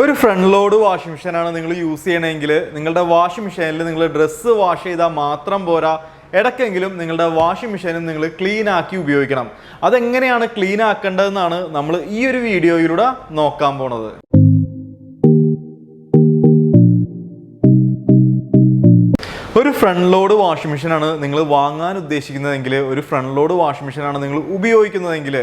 ഒരു front load washing മെഷീനാണ് നിങ്ങൾ യൂസ് ചെയ്യണമെങ്കിൽ നിങ്ങളുടെ വാഷിംഗ് മെഷീനിൽ നിങ്ങൾ ഡ്രസ്സ് വാഷ് ചെയ്താൽ മാത്രം പോരാ, ഇടയ്ക്കെങ്കിലും നിങ്ങളുടെ വാഷിംഗ് മെഷീനും നിങ്ങൾ ക്ലീൻ ആക്കി ഉപയോഗിക്കണം. അതെങ്ങനെയാണ് ക്ലീൻ ആക്കേണ്ടതെന്നാണ് നമ്മൾ ഈ ഒരു വീഡിയോയിലൂടെ നോക്കാൻ പോണത്. ഒരു ഫ്രണ്ട് ലോഡ് വാഷിംഗ് മെഷീനാണ് നിങ്ങൾ വാങ്ങാൻ ഉദ്ദേശിക്കുന്നതെങ്കിൽ, ഒരു ഫ്രണ്ട് ലോഡ് വാഷിംഗ് മെഷീനാണ് നിങ്ങൾ ഉപയോഗിക്കുന്നതെങ്കിൽ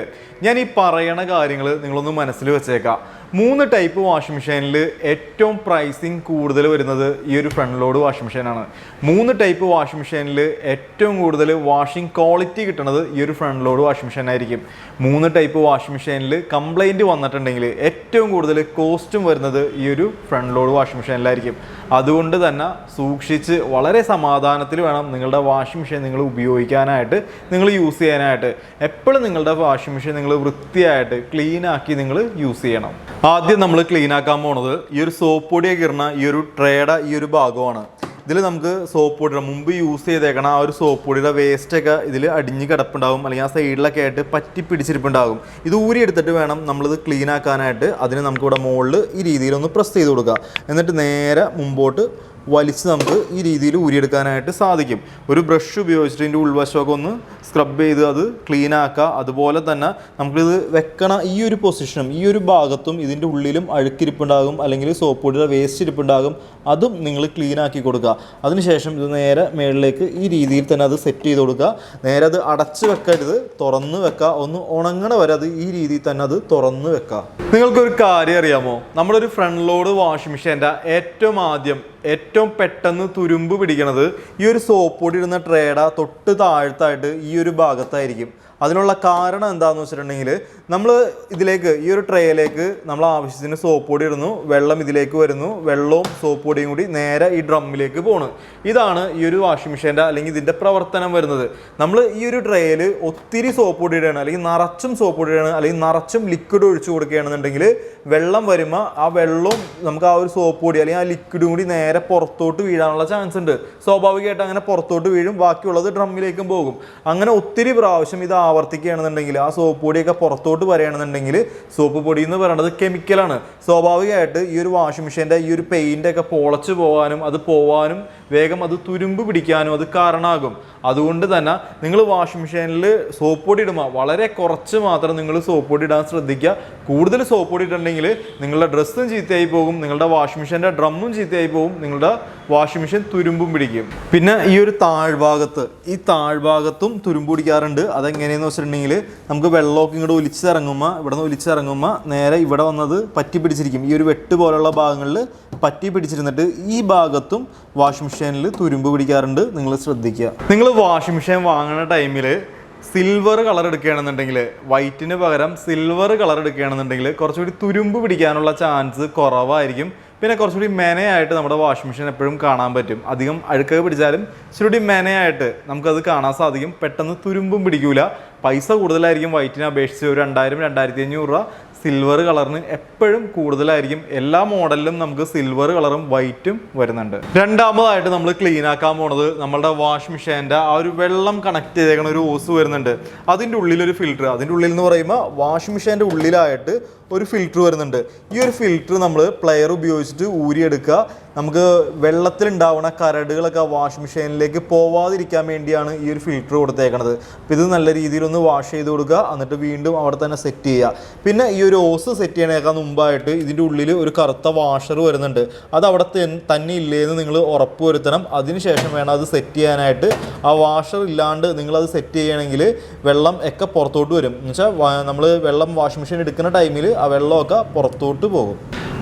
ഞാൻ ഈ പറയണ കാര്യങ്ങൾ നിങ്ങളൊന്ന് മനസ്സിൽ വെച്ചേക്കാം. 3 ടൈപ്പ് വാഷിംഗ് മെഷീനിൽ ഏറ്റവും പ്രൈസിങ് കൂടുതൽ വരുന്നത് ഈ ഒരു ഫ്രണ്ട് ലോഡ് വാഷിംഗ് മെഷീനാണ്. 3 ടൈപ്പ് വാഷിംഗ് മെഷീനിൽ ഏറ്റവും കൂടുതൽ വാഷിംഗ് ക്വാളിറ്റി കിട്ടുന്നത് ഈ ഒരു ഫ്രണ്ട് ലോഡ് വാഷിംഗ് മെഷീനായിരിക്കും. 3 ടൈപ്പ് വാഷിംഗ് മെഷീനിൽ കംപ്ലൈൻറ്റ് വന്നിട്ടുണ്ടെങ്കിൽ ഏറ്റവും കൂടുതൽ കോസ്റ്റും വരുന്നത് ഈ ഒരു ഫ്രണ്ട് ലോഡ് വാഷിംഗ് മെഷീനിലായിരിക്കും. അതുകൊണ്ട് തന്നെ സൂക്ഷിച്ച് വളരെ സമാധാനത്തിൽ വേണം നിങ്ങളുടെ വാഷിംഗ് മെഷീൻ നിങ്ങൾ ഉപയോഗിക്കാനായിട്ട്, നിങ്ങൾ യൂസ് ചെയ്യാനായിട്ട്. എപ്പോഴും നിങ്ങളുടെ വാഷിംഗ് മെഷീൻ നിങ്ങൾ വൃത്തിയായിട്ട് ക്ലീൻ ആക്കി നിങ്ങൾ യൂസ് ചെയ്യണം. ആദ്യം നമ്മൾ ക്ലീൻ ആക്കാൻ പോണത് ഈ ഒരു സോപ്പ് പൊടിയൊക്കെ ഇടുന്ന ഈ ഒരു ട്രേയുടെ ഈ ഒരു ഭാഗമാണ്. ഇതിൽ നമുക്ക് സോപ്പ് പൊടിയുടെ മുമ്പ് യൂസ് ചെയ്തേക്കണം ആ ഒരു സോപ്പ് പൊടിയുടെ വേസ്റ്റൊക്കെ ഇതിൽ അടിഞ്ഞ് കിടപ്പുണ്ടാകും, അല്ലെങ്കിൽ ആ സൈഡിലൊക്കെ ആയിട്ട് പറ്റി പിടിച്ചിരിപ്പുണ്ടാകും. ഇത് ഊരി എടുത്തിട്ട് വേണം നമ്മളിത് ക്ലീൻ ആക്കാനായിട്ട്. അതിന് നമുക്കിവിടെ മുകളിൽ ഈ രീതിയിലൊന്ന് പ്രസ് ചെയ്ത് കൊടുക്കുക. എന്നിട്ട് നേരെ മുമ്പോട്ട് വലിച്ച് നമുക്ക് ഈ രീതിയിൽ ഊരിയെടുക്കാനായിട്ട് സാധിക്കും. ഒരു ബ്രഷ് ഉപയോഗിച്ചിട്ട് ഇതിൻ്റെ ഉൾവശമൊക്കെ ഒന്ന് സ്ക്രബ് ചെയ്ത് അത് ക്ലീൻ ആക്കുക. അതുപോലെ തന്നെ നമുക്കിത് വെക്കണ ഈ ഒരു പൊസിഷനും ഈ ഒരു ഭാഗത്തും ഇതിൻ്റെ ഉള്ളിലും അഴുക്കിരിപ്പുണ്ടാകും, അല്ലെങ്കിൽ സോപ്പ് പൊടിയുടെ വേസ്റ്റ് ഇരിപ്പുണ്ടാകും. അതും നിങ്ങൾ ക്ലീൻ ആക്കി കൊടുക്കുക. അതിനുശേഷം ഇത് നേരെ മുകളിലേക്ക് ഈ രീതിയിൽ തന്നെ അത് സെറ്റ് ചെയ്ത് കൊടുക്കുക. നേരെ അത് അടച്ച് വെക്കരുത്, തുറന്ന് വെക്കുക. ഒന്ന് ഉണങ്ങണ വരെ അത് ഈ രീതിയിൽ തന്നെ അത് തുറന്ന് വെക്കുക. നിങ്ങൾക്കൊരു കാര്യം അറിയാമോ? നമ്മുടെ ഒരു ഫ്രണ്ട് ലോഡ് വാഷിംഗ് മെഷീൻ്റെ ഏറ്റവും പെട്ടെന്ന് തുരുമ്പ് പിടിക്കണത് ഈ ഒരു സോപ്പ് പൊടി ഇടുന്ന ട്രേയുടെ തൊട്ട് താഴത്തായിട്ട് ഈ ഒരു ഭാഗത്തായിരിക്കും. അതിനുള്ള കാരണം എന്താണെന്ന് വെച്ചിട്ടുണ്ടെങ്കിൽ, നമ്മൾ ഇതിലേക്ക് ഈ ഒരു ട്രേയിലേക്ക് നമ്മൾ ആവശ്യത്തിന് സോപ്പ് പൊടി ഇടുന്നു, വെള്ളം ഇതിലേക്ക് വരുന്നു, വെള്ളവും സോപ്പ് പൊടിയും കൂടി നേരെ ഈ ഡ്രമ്മിലേക്ക് പോകണം. ഇതാണ് ഈ ഒരു വാഷിംഗ് മെഷീൻ്റെ അല്ലെങ്കിൽ ഇതിൻ്റെ പ്രവർത്തനം വരുന്നത്. നമ്മൾ ഈ ഒരു ട്രേയിൽ ഒത്തിരി സോപ്പ് പൊടി ഇടുകയാണ്, അല്ലെങ്കിൽ നിറച്ചും സോപ്പ് പൊടി ഇടുകയാണ്, അല്ലെങ്കിൽ നിറച്ചും ലിക്വിഡ് ഒഴിച്ചു കൊടുക്കുകയാണെന്നുണ്ടെങ്കിൽ വെള്ളം വരുമ്പോൾ ആ വെള്ളവും നമുക്ക് ആ ഒരു സോപ്പ് പൊടി അല്ലെങ്കിൽ ആ ലിക്വിഡും കൂടി നേരെ പുറത്തോട്ട് വീഴാനുള്ള ചാൻസ് ഉണ്ട്. സ്വാഭാവികമായിട്ട് അങ്ങനെ പുറത്തോട്ട് വീഴും, ബാക്കിയുള്ളത് ഡ്രമ്മിലേക്കും പോകും. അങ്ങനെ ഒത്തിരി പ്രാവശ്യം ഇത് ആവർത്തിക്കുകയാണെന്നുണ്ടെങ്കിൽ ആ സോപ്പ് പൊടിയൊക്കെ പുറത്തോട്ട് വരികയാണെന്നുണ്ടെങ്കിൽ, സോപ്പ് പൊടി എന്ന് പറയുന്നത് കെമിക്കലാണ്. സ്വാഭാവികമായിട്ട് ഈ ഒരു വാഷിംഗ് മെഷീൻ്റെ ഈ ഒരു പെയിൻ്റൊക്കെ പൊളച്ച് പോകാനും അത് പോവാനും വേഗം അത് തുരുമ്പ് പിടിക്കാനും അത് കാരണമാകും. അതുകൊണ്ട് തന്നെ നിങ്ങൾ വാഷിംഗ് മെഷീനിൽ സോപ്പ് പൊടി ഇടുമ്പോൾ വളരെ കുറച്ച് മാത്രം നിങ്ങൾ സോപ്പ് പൊടി ഇടാൻ ശ്രദ്ധിക്കുക. കൂടുതൽ സോപ്പ് പൊടി ഇട്ടുണ്ടെങ്കിൽ നിങ്ങളുടെ ഡ്രസ്സും ചീത്തയായി പോകും, നിങ്ങളുടെ വാഷിംഗ് മെഷീൻ്റെ ഡ്രമ്മും ചീത്തയായി പോകും, നിങ്ങളുടെ വാഷിംഗ് മെഷീൻ തുരുമ്പും പിടിക്കും. പിന്നെ ഈ ഒരു താഴ്ഭാഗത്തും തുരുമ്പ് പിടിക്കാറുണ്ട്. അതെങ്ങനെയെന്ന് വെച്ചിട്ടുണ്ടെങ്കിൽ, നമുക്ക് വെള്ളമൊക്കെ ഇങ്ങോട്ട് ഇവിടെ നിന്ന് ഒലിച്ചിറങ്ങുമ്പോൾ നേരെ ഇവിടെ വന്നത് പറ്റി പിടിച്ചിരിക്കും. ഈ ഒരു വെട്ട് പോലുള്ള ഭാഗങ്ങളിൽ പറ്റി പിടിച്ചിരുന്നിട്ട് ഈ ഭാഗത്തും വാഷിംഗ് മെഷീനിൽ തുരുമ്പ് പിടിക്കാറുണ്ട്. നിങ്ങൾ ശ്രദ്ധിക്കുക. നിങ്ങൾ വാഷിംഗ് മെഷീൻ വാങ്ങുന്ന ടൈമിൽ സിൽവർ കളർ എടുക്കുകയാണെന്നുണ്ടെങ്കിൽ, വൈറ്റിന് പകരം സിൽവർ കളർ എടുക്കുകയാണെന്നുണ്ടെങ്കിൽ കുറച്ചുകൂടി തുരുമ്പ് പിടിക്കാനുള്ള ചാൻസ് കുറവായിരിക്കും. പിന്നെ കുറച്ചുകൂടി മെനയായിട്ട് നമ്മുടെ വാഷിംഗ് മെഷീൻ എപ്പോഴും കാണാൻ പറ്റും. അധികം അഴുക്കൊക്കെ പിടിച്ചാലും ഇച്ചിരി മെനയായിട്ട് നമുക്കത് കാണാൻ സാധിക്കും. പെട്ടെന്ന് തുരുമ്പും പിടിക്കൂല. പൈസ കൂടുതലായിരിക്കും വൈറ്റിനെ അപേക്ഷിച്ച്. ഒരു 2000-2500 രൂപ സിൽവർ കളറിന് എപ്പോഴും കൂടുതലായിരിക്കും. എല്ലാ മോഡലിലും നമുക്ക് സിൽവർ കളറും വൈറ്റും വരുന്നുണ്ട്. രണ്ടാമതായിട്ട് നമ്മൾ ക്ലീൻ ആക്കാൻ പോണത് നമ്മളുടെ വാഷിംഗ് മെഷീൻ്റെ ആ ഒരു വെള്ളം കണക്ട് ചെയ്തേക്കുന്ന ഒരു ഓസ് വരുന്നുണ്ട്. അതിൻ്റെ ഉള്ളിലൊരു ഫിൽറ്റർ, അതിൻ്റെ ഉള്ളിൽ എന്ന് പറയുമ്പോൾ വാഷിംഗ് മെഷീൻ്റെ ഉള്ളിലായിട്ട് ഒരു ഫിൽറ്റർ വരുന്നുണ്ട്. ഈ ഒരു ഫിൽറ്റർ നമ്മൾ പ്ലെയർ ഉപയോഗിച്ചിട്ട് ഊരിയെടുക്കുക. നമുക്ക് വെള്ളത്തിലുണ്ടാവുന്ന കരടുകളൊക്കെ വാഷിംഗ് മെഷീനിലേക്ക് പോവാതിരിക്കാൻ വേണ്ടിയാണ് ഈ ഒരു ഫിൽറ്റർ കൊടുത്തേക്കണത്. അപ്പോൾ ഇത് നല്ല രീതിയിലൊന്ന് വാഷ് ചെയ്ത് കൊടുക്കുക, എന്നിട്ട് വീണ്ടും അവിടെ തന്നെ സെറ്റ് ചെയ്യുക. പിന്നെ ഈ ഒരു ഓസ് സെറ്റ് ചെയ്യണേക്കാൾ മുമ്പായിട്ട് ഇതിൻ്റെ ഉള്ളിൽ ഒരു കറുത്ത വാഷർ വരുന്നുണ്ട്. അത് അവിടെ തന്നെ ഇല്ലേന്ന് നിങ്ങൾ ഉറപ്പ് വരുത്തണം. അതിനുശേഷം വേണം അത് സെറ്റ് ചെയ്യാനായിട്ട്. ആ വാഷർ ഇല്ലാണ്ട് നിങ്ങളത് സെറ്റ് ചെയ്യണമെങ്കിൽ വെള്ളം ഒക്കെ പുറത്തോട്ട് വരും. എന്ന് വെച്ചാൽ നമ്മൾ വെള്ളം വാഷിംഗ് മെഷീൻ എടുക്കുന്ന ടൈമിൽ ആ വെള്ളമൊക്കെ പുറത്തോട്ട് പോകും.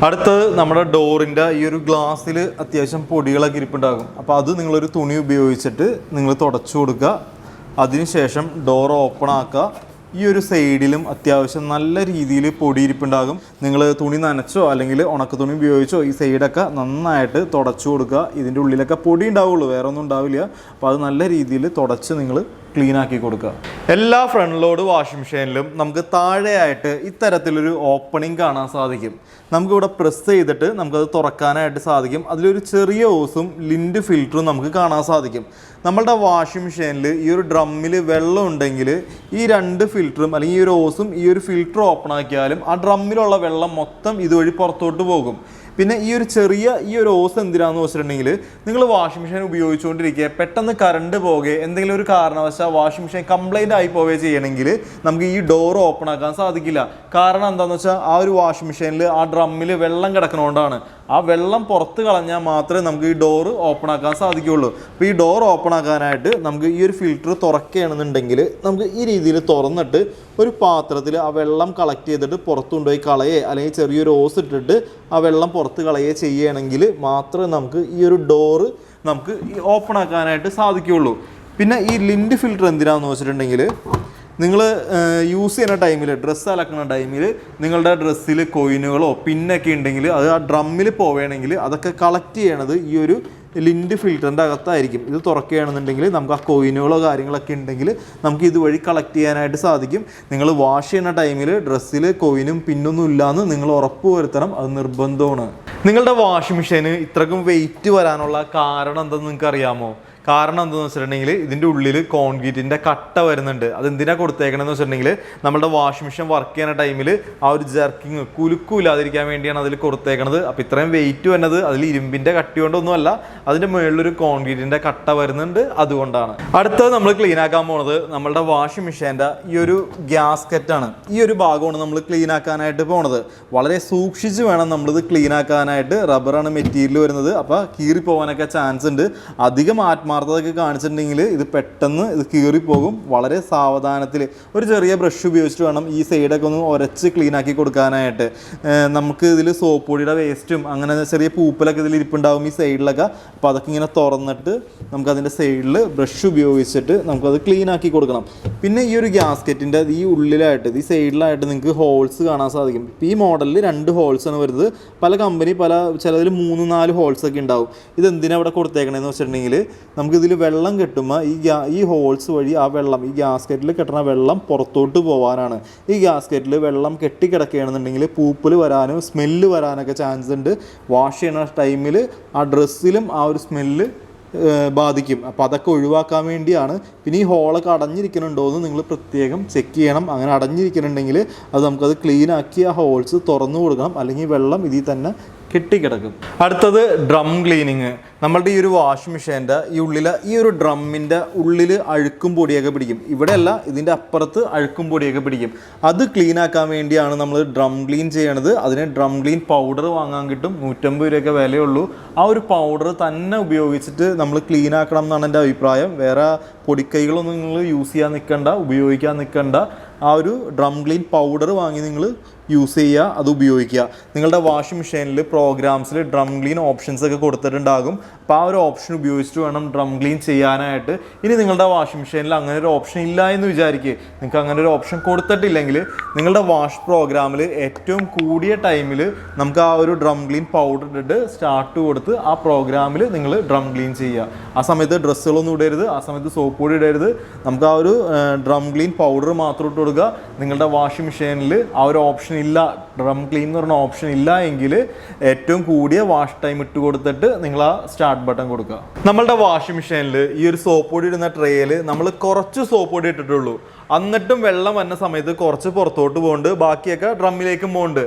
അടുത്തത് നമ്മുടെ ഡോറിൻ്റെ ഈ ഒരു ഗ്ലാസ്സിൽ അത്യാവശ്യം പൊടികളൊക്കെ ഇരിപ്പുണ്ടാകും. അപ്പോൾ അത് നിങ്ങളൊരു തുണി ഉപയോഗിച്ചിട്ട് നിങ്ങൾ തുടച്ചു കൊടുക്കുക. അതിനുശേഷം ഡോർ ഓപ്പൺ ആക്കുക. ഈ ഒരു സൈഡിലും അത്യാവശ്യം നല്ല രീതിയിൽ പൊടി ഇരിപ്പുണ്ടാകും. നിങ്ങൾ തുണി നനച്ചോ അല്ലെങ്കിൽ ഉണക്ക തുണി ഉപയോഗിച്ചോ ഈ സൈഡൊക്കെ നന്നായിട്ട് തുടച്ചു കൊടുക്കുക. ഇതിൻ്റെ ഉള്ളിലൊക്കെ പൊടി ഉണ്ടാവുള്ളൂ, വേറെ ഒന്നും ഉണ്ടാവില്ല. അപ്പോൾ അത് നല്ല രീതിയിൽ തുടച്ച് നിങ്ങൾ ക്ലീൻ ആക്കി കൊടുക്കുക. എല്ലാ ഫ്രണ്ട് ലോഡ് വാഷിംഗ് മെഷീനിലും നമുക്ക് താഴെയായിട്ട് ഇത്തരത്തിലൊരു ഓപ്പണിംഗ് കാണാൻ സാധിക്കും. നമുക്കിവിടെ പ്രസ് ചെയ്തിട്ട് നമുക്കത് തുറക്കാനായിട്ട് സാധിക്കും. അതിലൊരു ചെറിയ ഓസും ലിൻഡ് ഫിൽറ്ററും നമുക്ക് കാണാൻ സാധിക്കും. നമ്മളുടെ വാഷിംഗ് മെഷീനിൽ ഈ ഒരു ഡ്രമ്മിൽ വെള്ളം ഉണ്ടെങ്കിൽ ഈ രണ്ട് ഫിൽറ്ററും അല്ലെങ്കിൽ ഈ ഒരു ഓസും ഈ ഒരു ഫിൽറ്റർ ഓപ്പൺ ആക്കിയാലും ആ ഡ്രമ്മിലുള്ള വെള്ളം മൊത്തം ഇതുവഴി പുറത്തോട്ട് പോകും. പിന്നെ ഈ ഒരു ഓസ് എന്തിനാന്ന് വെച്ചിട്ടുണ്ടെങ്കിൽ നിങ്ങൾ വാഷിംഗ് മെഷീൻ ഉപയോഗിച്ചുകൊണ്ടിരിക്കുക, പെട്ടെന്ന് കറണ്ട് പോകുകയോ എന്തെങ്കിലും ഒരു കാരണവശാൽ വാഷിംഗ് മെഷീൻ കംപ്ലൈൻറ്റ് ആയി പോവുകയോ ചെയ്യണമെങ്കിൽ നമുക്ക് ഈ ഡോർ ഓപ്പൺ ആക്കാൻ സാധിക്കില്ല. കാരണം എന്താണെന്ന് വെച്ചാൽ ആ ഒരു വാഷിംഗ് മെഷീനിൽ ആ ഡ്രമ്മിൽ വെള്ളം കിടക്കണോണ്ടാണ്. ആ വെള്ളം പുറത്ത് കളഞ്ഞാൽ മാത്രമേ നമുക്ക് ഈ ഡോറ് ഓപ്പൺ ആക്കാൻ സാധിക്കുകയുള്ളൂ. അപ്പോൾ ഈ ഡോർ ഓപ്പൺ ആക്കാനായിട്ട് നമുക്ക് ഈ ഒരു ഫിൽറ്റർ തുറക്കുകയാണെന്നുണ്ടെങ്കിൽ നമുക്ക് ഈ രീതിയിൽ തുറന്നിട്ട് ഒരു പാത്രത്തിൽ ആ വെള്ളം കളക്ട് ചെയ്തിട്ട് പുറത്ത് കൊണ്ടുപോയി കളയേ അല്ലെങ്കിൽ ചെറിയൊരു ഓസ് ഇട്ടിട്ട് ആ വെള്ളം പുറത്ത് കളയേ ചെയ്യുകയാണെങ്കിൽ മാത്രമേ നമുക്ക് ഈ ഒരു ഡോറ് നമുക്ക് ഓപ്പൺ ആക്കാനായിട്ട് സാധിക്കുകയുള്ളൂ. പിന്നെ ഈ ലിൻഡ് ഫിൽറ്റർ എന്തിനാണെന്ന് വെച്ചിട്ടുണ്ടെങ്കിൽ നിങ്ങൾ യൂസ് ചെയ്യുന്ന ടൈമിൽ, ഡ്രസ്സ് അലക്കുന്ന ടൈമിൽ നിങ്ങളുടെ ഡ്രസ്സിൽ കോയിനുകളോ പിന്നൊക്കെ ഉണ്ടെങ്കിൽ അത് ആ ഡ്രമ്മിൽ പോവുകയാണെങ്കിൽ അതൊക്കെ കളക്ട് ചെയ്യണത് ഈ ഒരു ലിൻഡ് ഫിൽറ്ററിൻ്റെ അകത്തായിരിക്കും. ഇത് തുറക്കുകയാണെന്നുണ്ടെങ്കിൽ നമുക്ക് ആ കോയിനുകളോ കാര്യങ്ങളൊക്കെ ഉണ്ടെങ്കിൽ നമുക്ക് ഇതുവഴി കളക്ട് ചെയ്യാനായിട്ട് സാധിക്കും. നിങ്ങൾ വാഷ് ചെയ്യുന്ന ടൈമിൽ ഡ്രസ്സിൽ കോയിനും പിന്നൊന്നും ഇല്ലയെന്ന് നിങ്ങൾ ഉറപ്പ് വരുത്തണം, അത് നിർബന്ധമാണ്. നിങ്ങളുടെ വാഷിംഗ് മെഷീന് ഇത്രക്കും വെയിറ്റ് വരാനുള്ള കാരണം എന്തെന്ന് നിങ്ങൾക്ക് അറിയാമോ? കാരണം എന്താണെന്ന് വെച്ചിട്ടുണ്ടെങ്കിൽ ഇതിൻ്റെ ഉള്ളിൽ കോൺക്രീറ്റിൻ്റെ കട്ട വരുന്നുണ്ട്. അതെന്തിനാണ് കൊടുത്തേക്കണമെന്ന് വെച്ചിട്ടുണ്ടെങ്കിൽ നമ്മുടെ വാഷിംഗ് മെഷീൻ വർക്ക് ചെയ്യുന്ന ടൈമിൽ ആ ഒരു ജർക്കിങ് കുലുക്കില്ലാതിരിക്കാൻ വേണ്ടിയാണ് അതിൽ കൊടുത്തേക്കണത്. അപ്പോൾ ഇത്രയും വെയിറ്റ് വരുന്നത് അതിൽ ഇരുമ്പിൻ്റെ കട്ടി കൊണ്ടൊന്നുമല്ല, അതിൻ്റെ മുകളിലൊരു കോൺക്രീറ്റിൻ്റെ കട്ട വരുന്നുണ്ട്, അതുകൊണ്ടാണ്. അടുത്തത് നമ്മൾ ക്ലീൻ ആക്കാൻ പോണത് നമ്മളുടെ വാഷിംഗ് മെഷീൻ്റെ ഈ ഒരു ഗ്യാസ്കറ്റാണ്. ഈ ഒരു ഭാഗമാണ് നമ്മൾ ക്ലീൻ ആക്കാനായിട്ട് പോണത്. വളരെ സൂക്ഷിച്ച് വേണം നമ്മളിത് ക്ലീൻ ആക്കാനായിട്ട്. റബ്ബറാണ് മെറ്റീരിയൽ വരുന്നത്, അപ്പോൾ കീറി പോകാനൊക്കെ ചാൻസ് ഉണ്ട്. അധികം ആത്മാർത്ഥതൊക്കെ കാണിച്ചിട്ടുണ്ടെങ്കിൽ ഇത് പെട്ടെന്ന് ഇത് കീറിപ്പോകും. വളരെ സാവധാനത്തിൽ ഒരു ചെറിയ ബ്രഷ് ഉപയോഗിച്ചിട്ട് വേണം ഈ സൈഡൊക്കെ ഒന്ന് ഉരച്ച് ക്ലീൻ ആക്കി കൊടുക്കാനായിട്ട്. നമുക്ക് ഇതിൽ സോപ്പ് പൊടിയുടെ വേസ്റ്റും അങ്ങനെ ചെറിയ പൂപ്പലൊക്കെ ഇതിൽ ഇരിപ്പുണ്ടാകും ഈ സൈഡിലൊക്കെ. അപ്പോൾ അതൊക്കെ ഇങ്ങനെ തുറന്നിട്ട് നമുക്കതിൻ്റെ സൈഡിൽ ബ്രഷ് ഉപയോഗിച്ചിട്ട് നമുക്കത് ക്ലീൻ ആക്കി കൊടുക്കണം. പിന്നെ ഈ ഒരു ഗ്യാസ്കറ്റിൻ്റെ ഈ ഉള്ളിലായിട്ട് ഈ സൈഡിലായിട്ട് നിങ്ങൾക്ക് ഹോൾസ് കാണാൻ സാധിക്കും. ഈ മോഡലിൽ 2 ഹോൾസാണ് വരുന്നത്. പല കമ്പനി ചിലതിൽ 3-4 ഹോൾസൊക്കെ ഉണ്ടാവും. ഇതെന്തിനാണ് ഇവിടെ കൊടുത്തേക്കണതെന്ന് വെച്ചിട്ടുണ്ടെങ്കിൽ നമുക്കിതിൽ വെള്ളം കെട്ടുമ്പോൾ ഈ ഹോൾസ് വഴി ആ വെള്ളം ഈ ഗ്യാസ്കറ്റിൽ കെട്ടുന്ന വെള്ളം പുറത്തോട്ട് പോകാനാണ്. ഈ ഗ്യാസ്കറ്റിൽ വെള്ളം കെട്ടിക്കിടക്കുകയാണെന്നുണ്ടെങ്കിൽ പൂപ്പൽ വരാനും സ്മെല്ല് വരാനൊക്കെ ചാൻസ് ഉണ്ട്. വാഷ് ചെയ്യുന്ന ടൈമിൽ ആ ഡ്രസ്സിലും ആ ഒരു സ്മെല്ല് ബാധിക്കും. അപ്പോൾ അതൊക്കെ ഒഴിവാക്കാൻ വേണ്ടിയാണ്. പിന്നെ ഈ ഹോളൊക്കെ അടഞ്ഞിരിക്കുന്നുണ്ടോ എന്ന് നിങ്ങൾ പ്രത്യേകം ചെക്ക് ചെയ്യണം. അങ്ങനെ അടഞ്ഞിരിക്കുന്നുണ്ടെങ്കിൽ അത് നമുക്കത് ക്ലീൻ ആക്കി ആ ഹോൾസ് തുറന്നു കൊടുക്കണം, അല്ലെങ്കിൽ വെള്ളം ഇതിൽ തന്നെ കെട്ടിക്കിടക്കും. അടുത്തത് ഡ്രം ക്ലീനിങ്. നമ്മളുടെ ഈ ഒരു വാഷിംഗ് മെഷീൻ്റെ ഈ ഒരു ഡ്രമ്മിൻ്റെ ഉള്ളിൽ അഴുക്കും പൊടിയൊക്കെ പിടിക്കും. ഇവിടെയല്ല, ഇതിൻ്റെ അപ്പുറത്ത് അഴുക്കും പൊടിയൊക്കെ പിടിക്കും. അത് ക്ലീൻ ആക്കാൻ വേണ്ടിയാണ് നമ്മൾ ഡ്രം ക്ലീൻ ചെയ്യണത്. അതിന് ഡ്രം ക്ലീൻ പൗഡർ വാങ്ങാൻ കിട്ടും, 150 രൂപയൊക്കെ വിലയുള്ളൂ. ആ ഒരു പൗഡർ തന്നെ ഉപയോഗിച്ചിട്ട് നമ്മൾ ക്ലീൻ ആക്കണം എന്നാണ് എൻ്റെ അഭിപ്രായം. വേറെ പൊടിക്കൈകളൊന്നും നിങ്ങൾ യൂസ് ചെയ്യാൻ നിൽക്കണ്ട, ഉപയോഗിക്കാൻ നിൽക്കണ്ട. ആ ഒരു ഡ്രം ക്ലീൻ പൗഡർ വാങ്ങി നിങ്ങൾ യൂസ് ചെയ്യുക, അത് ഉപയോഗിക്കുക. നിങ്ങളുടെ വാഷിംഗ് മെഷീനിൽ പ്രോഗ്രാംസിൽ ഡ്രം ക്ലീൻ ഓപ്ഷൻസ് ഒക്കെ കൊടുത്തിട്ടുണ്ടാകും. അപ്പോൾ ആ ഒരു ഓപ്ഷൻ ഉപയോഗിച്ചിട്ട് വേണം ഡ്രം ക്ലീൻ ചെയ്യാനായിട്ട്. ഇനി നിങ്ങളുടെ വാഷിംഗ് മെഷീനിൽ അങ്ങനെ ഒരു ഓപ്ഷൻ ഇല്ല എന്ന് വിചാരിക്കുക. നിങ്ങൾക്ക് അങ്ങനെ ഒരു ഓപ്ഷൻ കൊടുത്തിട്ടില്ലെങ്കിൽ നിങ്ങളുടെ വാഷ് പ്രോഗ്രാമിൽ ഏറ്റവും കൂടിയ ടൈമിൽ നമുക്ക് ആ ഒരു ഡ്രം ക്ലീൻ പൗഡർ ഇട്ടിട്ട് സ്റ്റാർട്ട് കൊടുത്ത് ആ പ്രോഗ്രാമിൽ നിങ്ങൾ ഡ്രം ക്ലീൻ ചെയ്യുക. ആ സമയത്ത് ഡ്രസ്സുകളൊന്നും ഇടരുത്, ആ സമയത്ത് സോപ്പ് പൊടി ഇടരുത്. നമുക്ക് ആ ഒരു ഡ്രം ക്ലീൻ പൗഡർ മാത്രം ഇട്ട് കൊടുക്കുക. നിങ്ങളുടെ വാഷിംഗ് മെഷീനിൽ ആ ഒരു ഓപ്ഷൻ ഇല്ല, ഡ്രം ക്ലീൻ എന്ന് പറഞ്ഞ ഓപ്ഷൻ ഇല്ല എങ്കിൽ ഏറ്റവും കൂടിയ വാഷ് ടൈം ഇട്ട് കൊടുത്തിട്ട് നിങ്ങൾ ആ സ്റ്റാർട്ട് ബട്ടൺ കൊടുക്കുക. നമ്മളുടെ വാഷിംഗ് മെഷീനിൽ ഈ ഒരു സോപ്പ് പൊടി ഇടുന്ന ട്രേയിൽ നമ്മൾ കുറച്ച് സോപ്പ് പൊടി ഇട്ടിട്ടുള്ളൂ. എന്നിട്ടും വെള്ളം വന്ന സമയത്ത് കുറച്ച് പുറത്തോട്ട് പോകുന്നുണ്ട്, ബാക്കിയൊക്കെ ഡ്രമ്മിലേക്കും പോകുന്നുണ്ട്.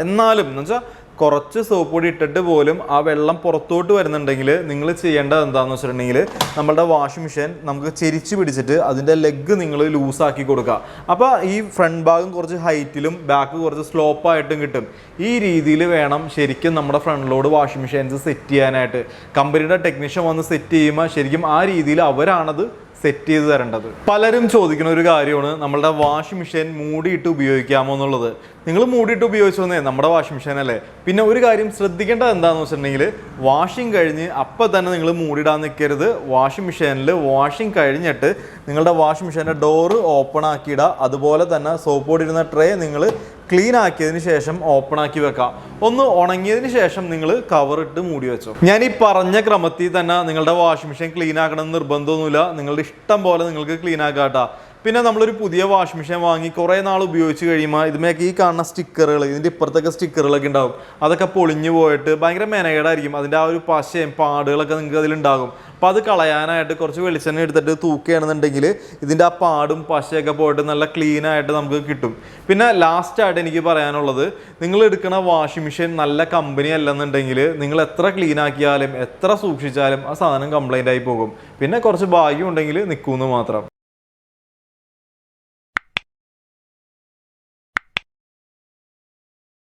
എന്നാലും എന്ന് വെച്ചാൽ കുറച്ച് സോപ്പ് പൊടി ഇട്ടിട്ട് പോലും ആ വെള്ളം പുറത്തോട്ട് വരുന്നുണ്ടെങ്കിൽ നിങ്ങൾ ചെയ്യേണ്ടത് എന്താണെന്ന് വെച്ചിട്ടുണ്ടെങ്കിൽ നമ്മളുടെ വാഷിംഗ് മെഷീൻ നമുക്ക് ചെരിച്ച് പിടിച്ചിട്ട് അതിൻ്റെ ലെഗ് നിങ്ങൾ ലൂസാക്കി കൊടുക്കുക. അപ്പോൾ ഈ ഫ്രണ്ട് ഭാഗം കുറച്ച് ഹൈറ്റിലും ബാക്ക് കുറച്ച് സ്ലോപ്പായിട്ടും കിട്ടും. ഈ രീതിയിൽ വേണം ശരിക്കും നമ്മുടെ front load washing machines set ചെയ്യാനായിട്ട്. കമ്പനിയുടെ ടെക്നീഷ്യൻ വന്ന് സെറ്റ് ചെയ്യുമ്പോൾ ശരിക്കും ആ രീതിയിൽ അവരാണത് സെറ്റ് ചെയ്ത് തരേണ്ടത്. പലരും ചോദിക്കുന്ന ഒരു കാര്യമാണ് നമ്മളുടെ വാഷിംഗ് മെഷീൻ മൂടിയിട്ട് ഉപയോഗിക്കാമോ എന്നുള്ളത്. നിങ്ങൾ മൂടിയിട്ട് ഉപയോഗിച്ചോന്നേ നമ്മുടെ വാഷിംഗ് മെഷീൻ അല്ലേ. പിന്നെ ഒരു കാര്യം ശ്രദ്ധിക്കേണ്ടത് എന്താണെന്ന് വെച്ചിട്ടുണ്ടെങ്കിൽ വാഷിംഗ് കഴിഞ്ഞ് അപ്പം തന്നെ നിങ്ങൾ മൂടിയിടാൻ നിൽക്കരുത്. വാഷിംഗ് മെഷീനിൽ വാഷിംഗ് കഴിഞ്ഞിട്ട് നിങ്ങളുടെ വാഷിംഗ് മെഷീൻ്റെ ഡോറ് ഓപ്പൺ ആക്കിയിടുക. അതുപോലെ തന്നെ സോപ്പ് പൊടി ഇടുന്ന ട്രേ നിങ്ങൾ ക്ലീൻ ആക്കിയതിന് ശേഷം ഓപ്പൺ ആക്കി വെക്കാം. ഒന്ന് ഉണങ്ങിയതിന് ശേഷം നിങ്ങൾ കവറിട്ട് മൂടി വെച്ചോ. ഞാൻ ഈ പറഞ്ഞ ക്രമത്തിൽ തന്നെ നിങ്ങളുടെ വാഷിംഗ് മെഷീൻ ക്ലീൻ ആക്കണമെന്ന് നിർബന്ധമൊന്നുമില്ല. നിങ്ങളുടെ ഇഷ്ടം പോലെ നിങ്ങൾക്ക് ക്ലീൻ ആക്കാം കേട്ടോ. പിന്നെ നമ്മളൊരു പുതിയ വാഷിംഗ് മെഷീൻ വാങ്ങി കുറേ നാൾ ഉപയോഗിച്ച് കഴിയുമ്പോൾ ഇതിമേക്ക് ഈ കാണുന്ന സ്റ്റിക്കറുകൾ, ഇതിൻ്റെ ഇപ്പുറത്തൊക്കെ സ്റ്റിക്കറുകളൊക്കെ ഉണ്ടാവും. അതൊക്കെ പൊളിഞ്ഞു പോയിട്ട് ഭയങ്കര മെനകേടായിരിക്കും. അതിൻ്റെ ആ ഒരു പശയും പാടുകളൊക്കെ നിങ്ങൾക്ക് അതിലുണ്ടാകും. അപ്പോൾ അത് കളയാനായിട്ട് കുറച്ച് വെളിച്ചെണ്ണ എടുത്തിട്ട് തൂക്കുകയാണെന്നുണ്ടെങ്കിൽ ഇതിൻ്റെ ആ പാടും പശയൊക്കെ പോയിട്ട് നല്ല ക്ലീൻ ആയിട്ട് നമുക്ക് കിട്ടും. പിന്നെ ലാസ്റ്റായിട്ട് എനിക്ക് പറയാനുള്ളത്, നിങ്ങൾ എടുക്കുന്ന വാഷിംഗ് മെഷീൻ നല്ല കമ്പനി അല്ലെന്നുണ്ടെങ്കിൽ നിങ്ങൾ എത്ര ക്ലീൻ ആക്കിയാലും എത്ര സൂക്ഷിച്ചാലും ആ സാധനം കംപ്ലൈൻ്റ് ആയി പോകും. പിന്നെ കുറച്ച് ഭാഗ്യം ഉണ്ടെങ്കിൽ നിൽക്കുമെന്ന് മാത്രം.